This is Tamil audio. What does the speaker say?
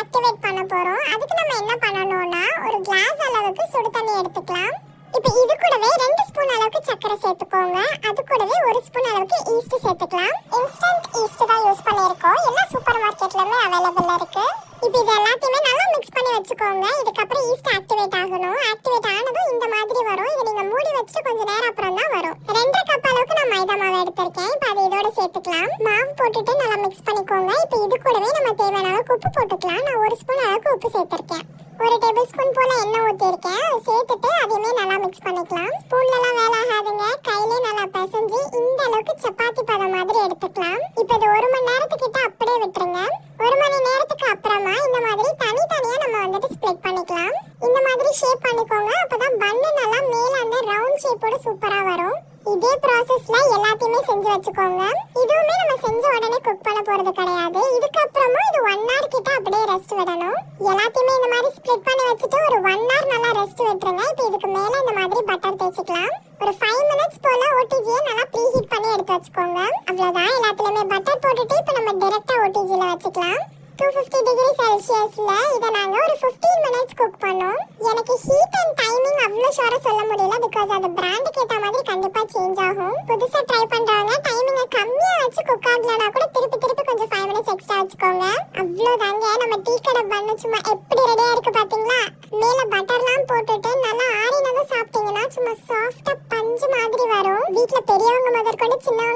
ஆக்டிவேட் பண்ண போறோம். அதுக்கு நம்ம என்ன பண்ணணும்னா ஒரு கிளாஸ் அளவுக்கு சுடு தண்ணி எடுத்துக்கலாம். இப்போ இது கூடவே 2 ஸ்பூன் அளவுக்கு சர்க்கரை சேர்த்துக்கோங்க. அது கூடவே 1 ஸ்பூன் அளவுக்கு ஈஸ்ட் சேர்த்துக்கலாம். இன்ஸ்டன்ட் ஈஸ்ட் தான் யூஸ் பண்ணியிருக்கோம். எல்லா சூப்பர் மார்க்கெட்லயுமே அவைலபிளா இருக்கு. இப்போ இது எல்லாத்தையுமே நல்லா மிக்ஸ் பண்ணி வச்சுக்கோங்க. இதுக்கப்புறம் ஈஸ்ட் ஆக்டிவேட் ஆகணும். ஆக்டிவேட் ஆனதும் இந்த மாதிரி வரும். இதை நீங்க மூடி வச்சுட்டு கொஞ்ச நேரம் அப்புறம் தான் வரும். 2 கப் அளவுக்கு நான் மைதா மாவு எடுத்திருக்கேன். இப்போ அதை இதோட சேர்த்துக்கலாம். மாவு போட்டுட்டு நல்லா மிக்ஸ் பண்ணிக்கோங்க. இப்போ இது கூடவே நம்ம தேவையான அளவுக்கு உப்பு போட்டுக்கலாம். நான் 1 ஸ்பூன் அளவுக்கு உப்பு சேர்த்திருக்கேன். 1 டேபிள் ஸ்பூன் போல எண்ணெய் ஊற்றிருக்கேன். சேர்த்துட்டு அதையுமே நல்லா மிக்ஸ் பண்ணிக்கலாம். ஸ்பூன்லலாம் வேலை ஆகாதுங்க. கையிலே நல்லா பிசைஞ்சு இந்த அளவுக்கு சப்பாத்தி பதம் மாதிரி எடுத்துக்கலாம். இப்போ இது 1 மணி நேரத்துக்கிட்ட அப்படியே விட்டுருங்க. 1 மணி நேரத்துக்கு அப்புறமா இந்த மாதிரி தனித்தனியா நம்ம வந்துட்டு ஸ்ப்ளிட் பண்ணிக்கலாம். இந்த மாதிரி ஷேப் பண்ணிக்கோங்க. அப்பதான் பன்னு நல்லா மேல அந்த ரவுண்ட் ஷேப்போட சூப்பரா வரும். இதே ப்ராசஸ்ல எல்லாத்தையுமே செஞ்சு வச்சுக்கோங்க. இதுவுமே நம்ம செஞ்ச உடனே குக் பண்ண போறது கிடையாது. இதுக்கப்புறமும் இது 1 hour கிட்ட அப்படியே ரெஸ்ட் விடணும். எல்லாத்தையுமே இந்த மாதிரி ஸ்ப்ளிட் பண்ணி வச்சுட்டு ஒரு 1 hour நல்லா ரெஸ்ட் விட்டுருங்க. இப்போ இதுக்கு மேல இந்த மாதிரி பட்டர் தேய்ச்சிக்கலாம். ஒரு 5 minutes போல ஓடிஜியை நல்லா ப்ரீ ஹீட் பண்ணி எடுத்து வச்சுக்கோங்க. அவ்வளவுதான். எல்லாத்துலயுமே பட்டர் போட்டுட்டு இப்போ நம்ம டைரக்டா ஓடிஜில வச்சுக்கலாம். 250 டிகிரி செல்சியஸ்ல இதை நாங்க ஒரு 15 minutes குக் பண்ணோம். எனக்கு ஹீட் அண்ட் டைமிங் அவ்வளோ ஷோரா சொல்ல முடியல. பிகாஸ் அது பிராண்டுக்கு ஏற்ற மாதிரி கண்டிப்பா சேஞ்ச் ஆகும். புதுசா ட்ரை பண்றவங்க டைமிங்கை கம்மியா வச்சு குக் ஆகலனா கூட திருப்பி கொஞ்சம் 5 minutes எக்ஸ்ட்ரா வச்சுக்கோங்க. அவ்வளோதாங்க. நம்ம டீ கடை பண்ண சும்மா எப்படி ரெடியா இருக்கு பாத்தீங்களா? மேல பட்டர்லாம் போட்டுட்டு நல்லா ஆறினதை சாப்பிட்டீங்கன்னா சும்மா சாஃப்டா பஞ்சு மாதிரி வரும். வீட்டுல பெரியவங்க முதற்கொண்டு சின்னவங்க